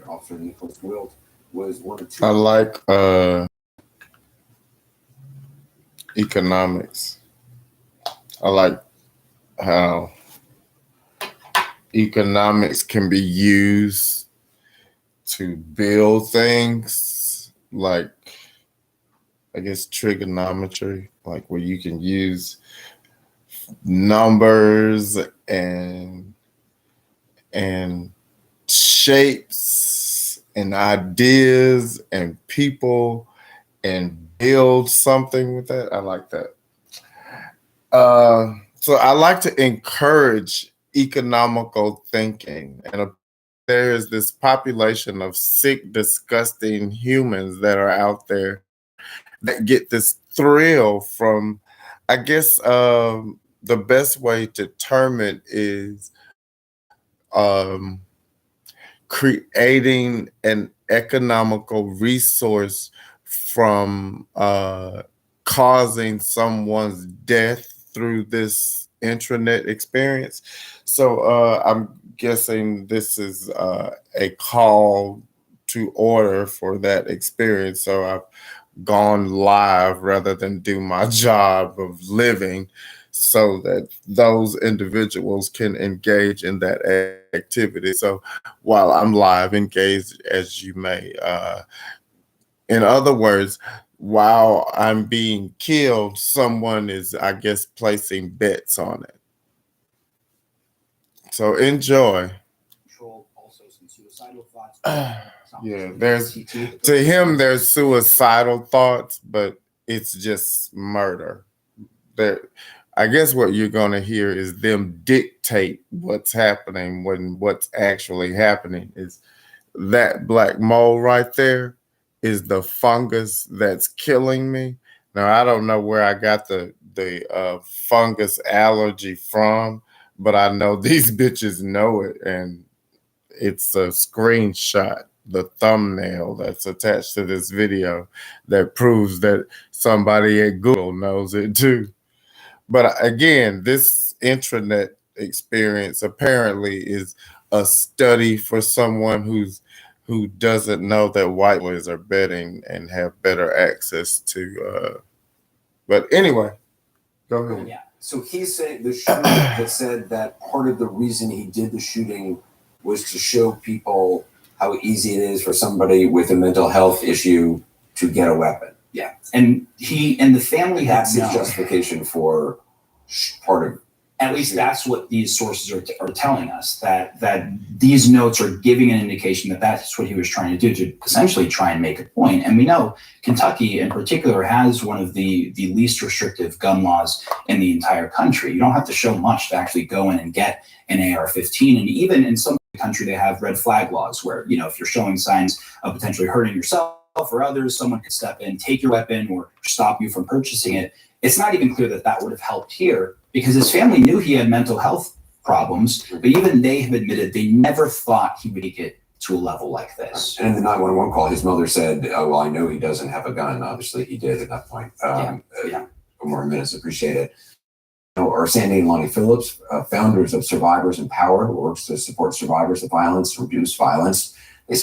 Officer Nicholas Wilt was one of two. I like economics. I like how economics can be used to build things, like I guess trigonometry, like where you can use numbers and shapes and ideas and people and build something with that. I like that. So I like to encourage economical thinking. And there is this population of sick, disgusting humans that are out there that get this thrill from, I guess, the best way to term it is um, creating an economical resource from causing someone's death through this intranet experience. So I'm guessing this is a call to order for that experience. So I've gone live rather than do my job of living so that those individuals can engage in that activity. So while I'm live, engage as you may. In other words, while I'm being killed, someone is, I guess, placing bets on it. So enjoy. Also some suicidal thoughts. Yeah, to him, there's suicidal thoughts, but it's just murder. I guess what you're going to hear is them dictate what's happening when what's actually happening is that black mole right there is the fungus that's killing me. Now, I don't know where I got the fungus allergy from, but I know these bitches know it, and it's a screenshot, the thumbnail that's attached to this video that proves that somebody at Google knows it too. But again, this intranet experience apparently is a study for someone who doesn't know that white boys are betting and have better access to. But anyway, go ahead. Yeah. So he's saying the shooter that said that part of the reason he did the shooting was to show people how easy it is for somebody with a mental health issue to get a weapon. Yeah, and he and the family That's had his justification for part of. At least that's what these sources are telling us, that these notes are giving an indication that that's what he was trying to do, to essentially try and make a point. And we know Kentucky in particular has one of the least restrictive gun laws in the entire country. You don't have to show much to actually go in and get an AR-15. And even in some country, they have red flag laws where, you know, if you're showing signs of potentially hurting yourself or others, someone could step in, take your weapon, or stop you from purchasing it. It's not even clear that would have helped here, because his family knew he had mental health problems, but even they have admitted they never thought he would make it to a level like this. And in the 911 call, his mother said, "Oh, well, I know he doesn't have a gun." Obviously, he did at that point. More minutes, appreciate it. Or Sandy and Lonnie Phillips, founders of Survivors in Power, who works to support survivors of violence, reduce violence. They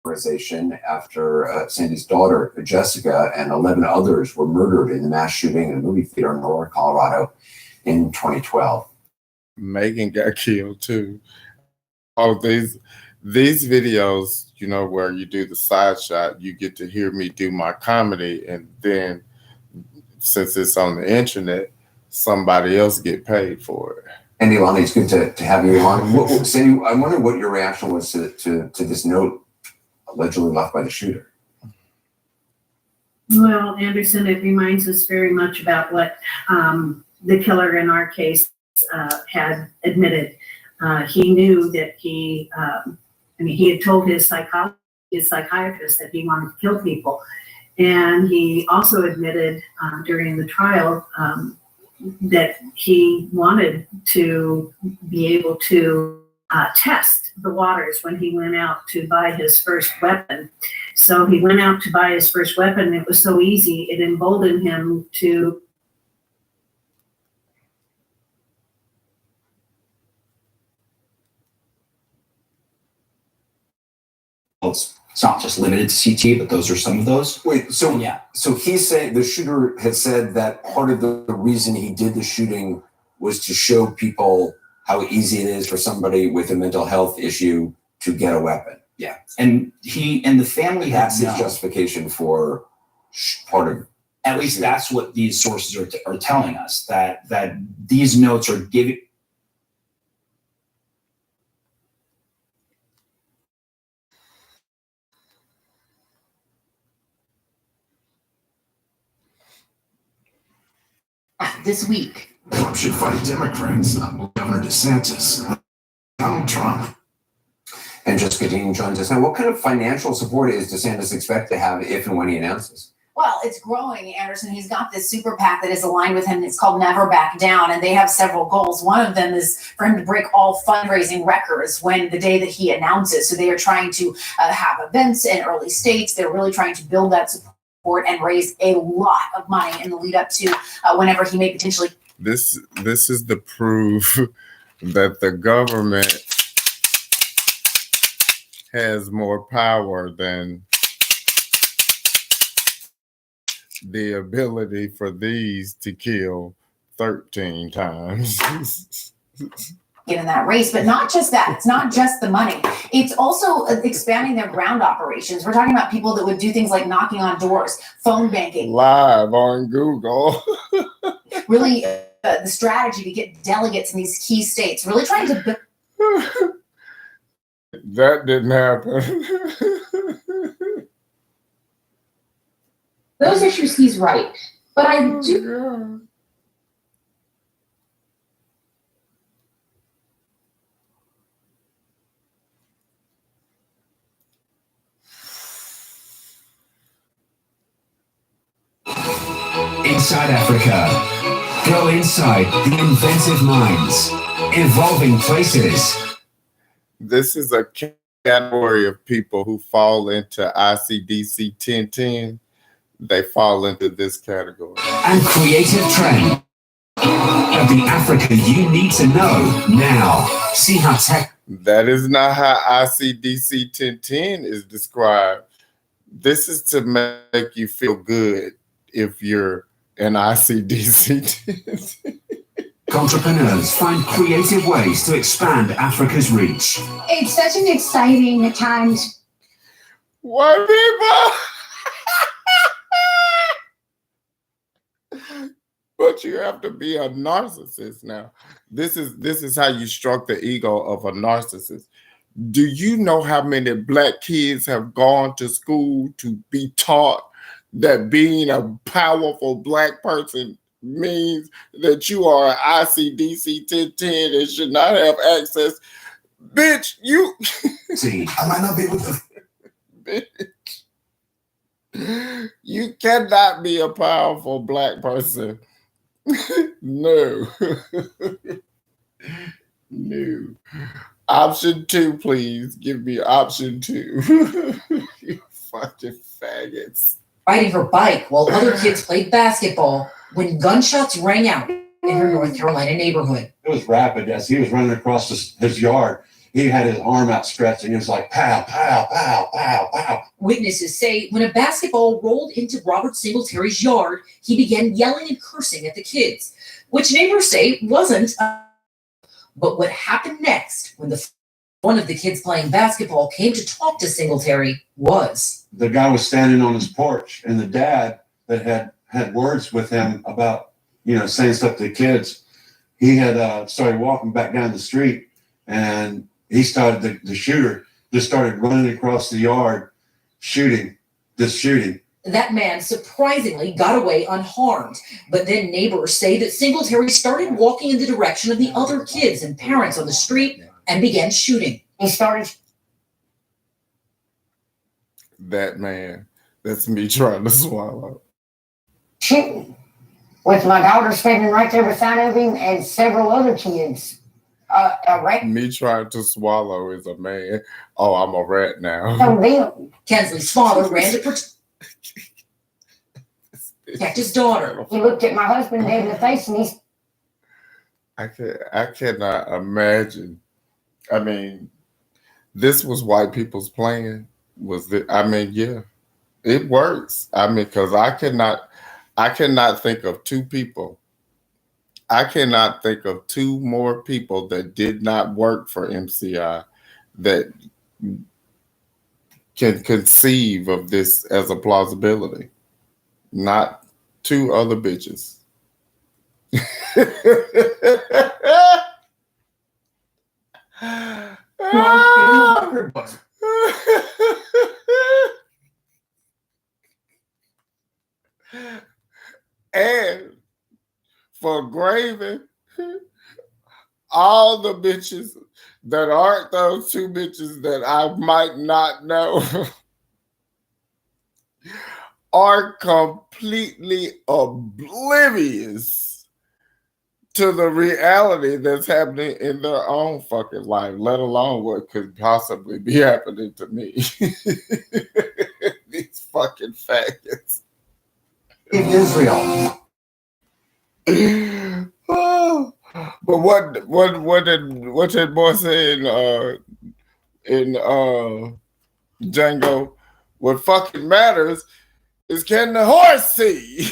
organization after Sandy's daughter, Jessica, and 11 others were murdered in the mass shooting in a movie theater in Aurora, Colorado in 2012. Megan got killed too. Oh, these videos, you know, where you do the side shot, you get to hear me do my comedy, and then since it's on the internet, somebody else get paid for it. And Ilana, it's good to have you on. Sandy, I wonder what your reaction was to this note allegedly left by the shooter. Well, Anderson, it reminds us very much about what the killer in our case had admitted. He knew that he had told his psychiatrist that he wanted to kill people. And he also admitted during the trial that he wanted to be able to test the waters when he went out to buy his first weapon. So he went out to buy his first weapon. It was so easy, it emboldened him to It's not just limited to CT, but those are some of those. Wait, so Yeah. so he's saying the shooter had said that part of the reason he did the shooting was to show people how easy it is for somebody with a mental health issue to get a weapon. Yeah. And he and the family had That's his justification for part of. At least that's what these sources are telling us, that these notes are giving. This week. Trump should fight Democrats, not Governor DeSantis. Donald Trump. And just continuing John's just now, what kind of financial support is DeSantis expect to have if and when he announces? Well, it's growing, Anderson. He's got this super PAC that is aligned with him. It's called Never Back Down, and they have several goals. One of them is for him to break all fundraising records when the day that he announces. So they are trying to have events in early states. They're really trying to build that support and raise a lot of money in the lead up to whenever he may potentially. This is the proof that the government has more power than the ability for these to kill 13 times. Get in that race, but not just that. It's not just the money. It's also expanding their ground operations. We're talking about people that would do things like knocking on doors, phone banking. Live on Google. Really, the strategy to get delegates in these key states, really trying to. That didn't happen. Those issues, he's right. But I do. God. Inside Africa. Go inside the inventive minds, evolving places. This is a category of people who fall into ICDC 1010. They fall into this category. And creative trend of the Africa you need to know now. See how tech. That is not how ICDC 1010 is described. This is to make you feel good if you're an ICDC 1010. Entrepreneurs find creative ways to expand Africa's reach. It's such an exciting time. White people. But you have to be a narcissist now. This is how you stroke the ego of a narcissist. Do you know how many black kids have gone to school to be taught that being a powerful black person means that you are an ICDC 1010 and should not have access? Bitch, you. See, I might not be able to. Bitch. You cannot be a powerful black person. No. No. Option 2, please. Give me option 2. You fucking faggots. Riding her bike while other kids played basketball when gunshots rang out in her North Carolina neighborhood. It was rapid. As he was running across his yard, he had his arm outstretched and he was like, pow, pow, pow, pow, pow. Witnesses say when a basketball rolled into Robert Singletary's yard, he began yelling and cursing at the kids, which neighbors say wasn't. But what happened next when one of the kids playing basketball came to talk to Singletary was. The guy was standing on his porch, and the dad that had words with him about, saying stuff to the kids, he had started walking back down the street, and he started, the shooter just started running across the yard, shooting. That man surprisingly got away unharmed, but then neighbors say that Singletary started walking in the direction of the other kids and parents on the street and began shooting. He started. That man, that's me trying to swallow. Shooting. With my daughter standing right there beside of him and several other kids. Me trying to swallow is a man. Oh, I'm a rat now. Kensley's father ran to protect his daughter. He looked at my husband dead in the face and he's. I cannot imagine. I mean, this was white people's plan. Was the? I mean, yeah, it works. I mean, because I cannot think of two people. I cannot think of two more people that did not work for MCI that can conceive of this as a plausibility. Not two other bitches. And for Graven, all the bitches that aren't those two bitches that I might not know are completely oblivious to the reality that's happening in their own fucking life, let alone what could possibly be happening to me. These fucking faggots. In Israel. Oh, but what did boy say in Django? What fucking matters is can the horse see?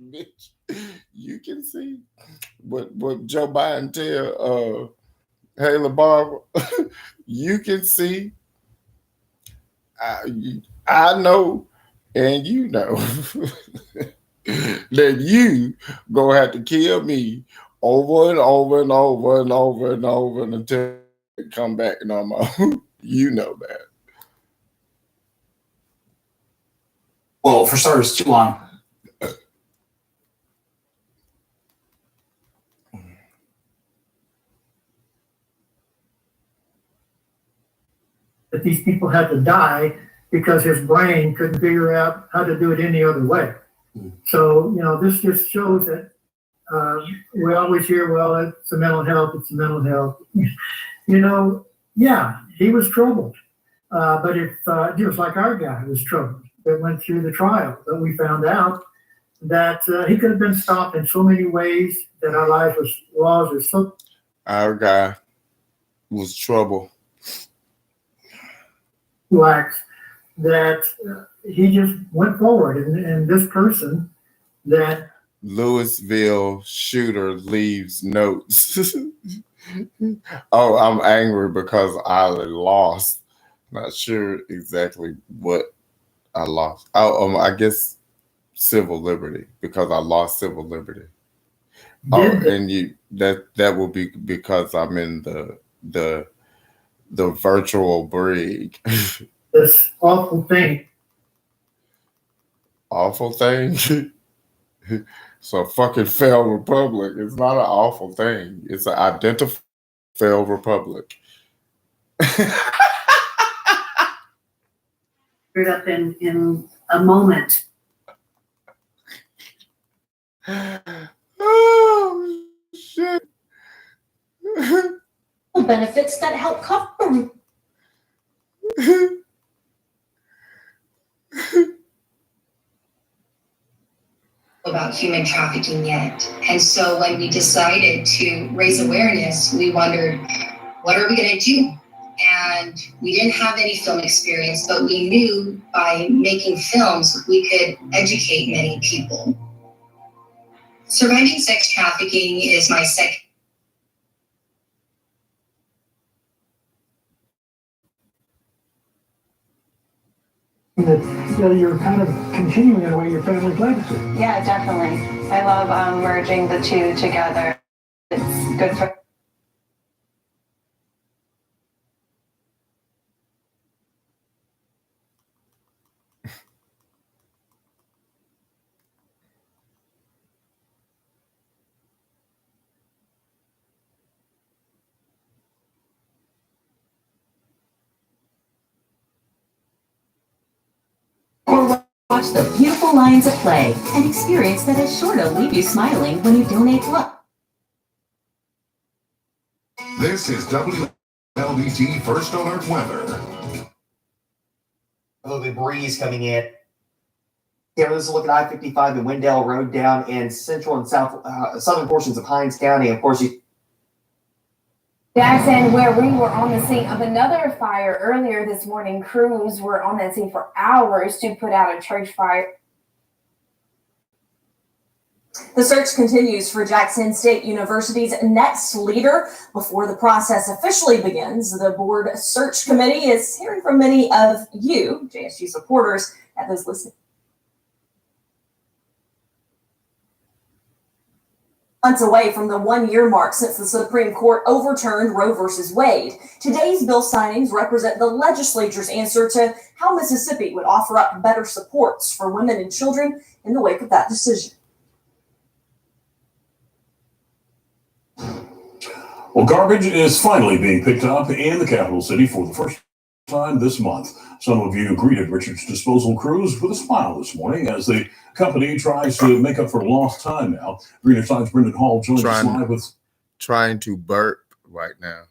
Bitch, you can see what Joe Biden tell Haley Barber. You can see. I know, and you know that you gonna have to kill me over and over and over and over and over until it come back no more. You know that. Well, for starters, too long. That these people had to die because his brain couldn't figure out how to do it any other way. So, this just shows that we always hear, well, it's a mental health, it's a mental health. Yeah, he was troubled. But if just like our guy was troubled that went through the trial, but we found out that he could have been stopped in so many ways, that our life laws are so. Our guy was trouble. Lax that he just went forward, and this person that Louisville shooter leaves notes. Oh, I'm angry because I lost. Not sure exactly what I lost. I guess civil liberty, because I lost civil liberty. And that will be because I'm in the virtual brig. This awful thing. Awful thing? So fucking failed republic. It's not an awful thing. It's an identified failed republic. Up in a moment. Oh shit. Benefits that help cover about human trafficking yet. And so when we decided to raise awareness, we wondered, what are we going to do? And we didn't have any film experience, but we knew by making films, we could educate many people. Surviving sex trafficking is my second. That you're kind of continuing in a way your family's legacy. Yeah, definitely. I love merging the two together. It's good for. Or watch the beautiful lions at play, an experience that is sure to leave you smiling when you donate blood. This is WLBT First Alert Weather. A little bit breeze coming in. Yeah, this is looking at I-55 and Wendell Road down in central and southern portions of Hinds County. Of course, Jackson, where we were on the scene of another fire earlier this morning, crews were on that scene for hours to put out a church fire. The search continues for Jackson State University's next leader. Before the process officially begins, the board search committee is hearing from many of you, JSU supporters, at those listening. Months away from the 1-year mark since the Supreme Court overturned Roe versus Wade, today's bill signings represent the legislature's answer to how Mississippi would offer up better supports for women and children in the wake of that decision. Well, garbage is finally being picked up in the capital city for the first time this month. Some of you greeted Richard's disposal crews with a smile this morning as the company tries to make up for lost time now. Greener Side's Brendan Hall joins us live with trying to burp right now.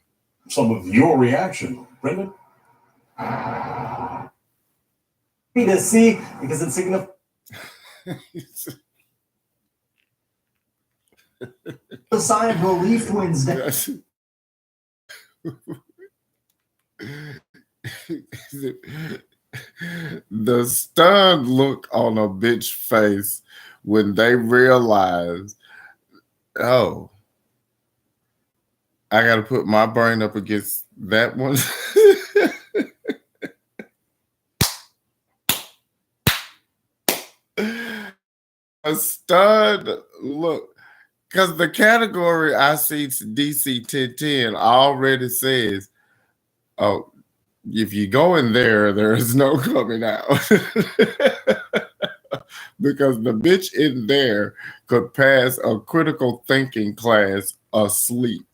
Some of your reaction, Brendan. Happy to see because it signifies the sign of relief Wednesday. The stunned look on a bitch face when they realize, oh, I got to put my brain up against that one. A stunned look. Because the category I see DC 1010 already says, oh, if you go in there, there is no coming out. Because the bitch in there could pass a critical thinking class asleep.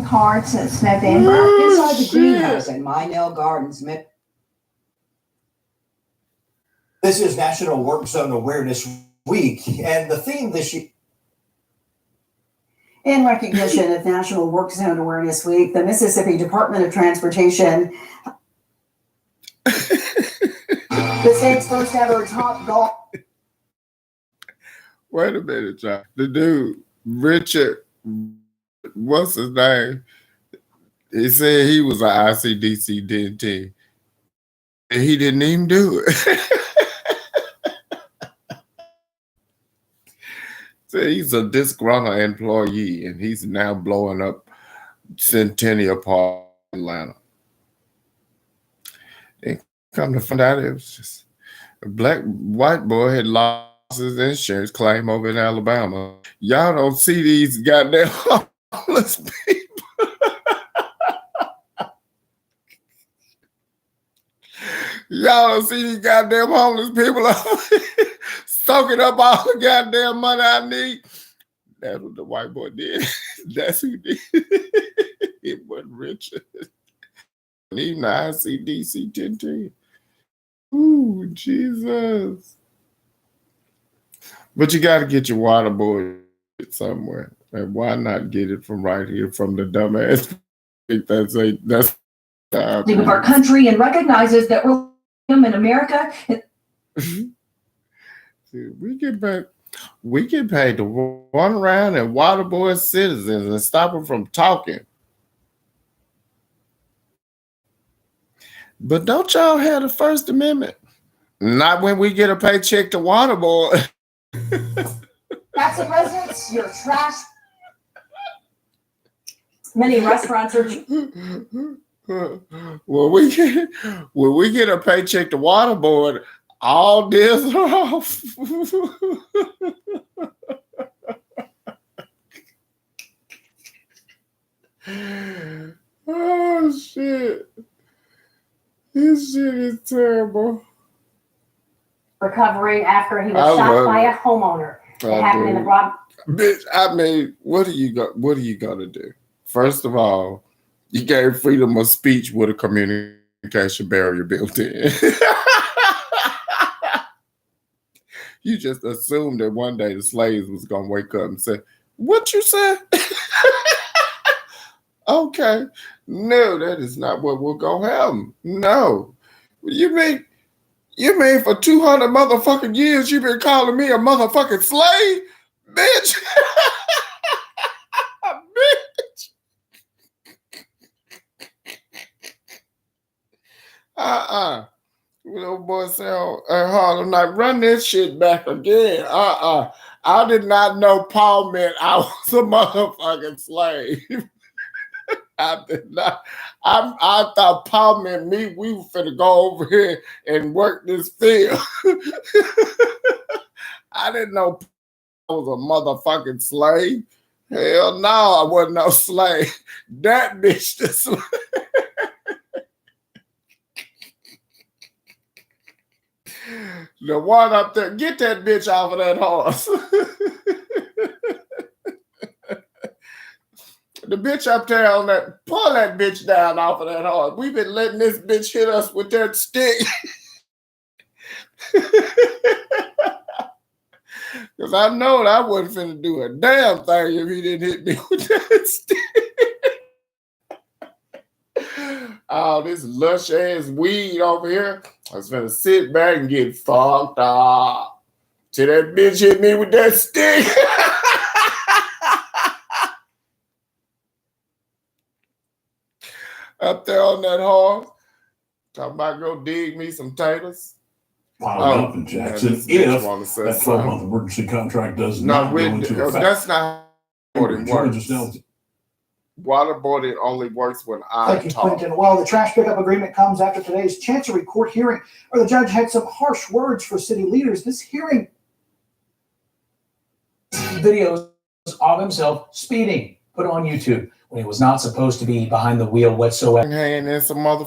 Cards since November. Inside the greenhouse in Minell Gardens. This is National Work Zone Awareness Week, and the theme this year. In recognition of National Work Zone Awareness Week, the Mississippi Department of Transportation, the state's first ever Top Golf. Wait a minute, John. The dude, Richard, what's his name? He said he was an ICDC DNT, and he didn't even do it. So he's a disgruntled employee, and he's now blowing up Centennial Park, Atlanta. And come to find out, it was just a white boy had lost his insurance claim over in Alabama. Y'all don't see these goddamn homeless people. Y'all don't see these goddamn homeless people soaking up all the goddamn money I need. That's what the white boy did. That's who did. It wasn't Richard. Even the ICDC 1010. Ooh, Jesus. But you got to get your water boy somewhere. And why not get it from right here from the dumbass? That's of our country and recognizes that we're in America. We get paid to run around and waterboard citizens and stop them from talking. But don't y'all have the First Amendment? Not when we get a paycheck to waterboard. That's the president's, your trash. Many restaurants are. When we get a paycheck to waterboard, all deals are off. Oh shit. This shit is terrible. Recovering after he was shot by a homeowner. It happened in the Bitch, I mean, what are you gonna do? First of all, you gave freedom of speech with a communication barrier built in. You just assumed that one day the slaves was gonna wake up and say, "What you said?" Okay, no, that is not what we're gonna have. No, you mean You mean for 200 motherfucking years you been calling me a motherfucking slave? Bitch. Bitch. Little boy said, Harlem Night, run this shit back again. I did not know Paul meant I was a motherfucking slave. I did not. I thought Paul meant me. We were finna go over here and work this field. I didn't know I was a motherfucking slave. Hell no, I wasn't no slave. That bitch the slave. The one up there, get that bitch off of that horse. The bitch up there on that, pull that bitch down off of that horse. We've been letting this bitch hit us with that stick. Because I know that I wasn't finna do a damn thing if he didn't hit me with that stick. Oh, this lush ass weed over here. I was finna sit back and get fucked up. Till that bitch hit me with that stick. Up there on that horse. Talking about go dig me some taters. Piled up in Jackson if that 12-month emergency contract does not go into effect. That's not what it works. Waterboarding only works when I Thank you, talk. Quentin. Well, the trash pickup agreement comes after today's Chancery Court hearing, where the judge had some harsh words for city leaders. This hearing videos of himself speeding put on YouTube when he was not supposed to be behind the wheel whatsoever. Hand in some mother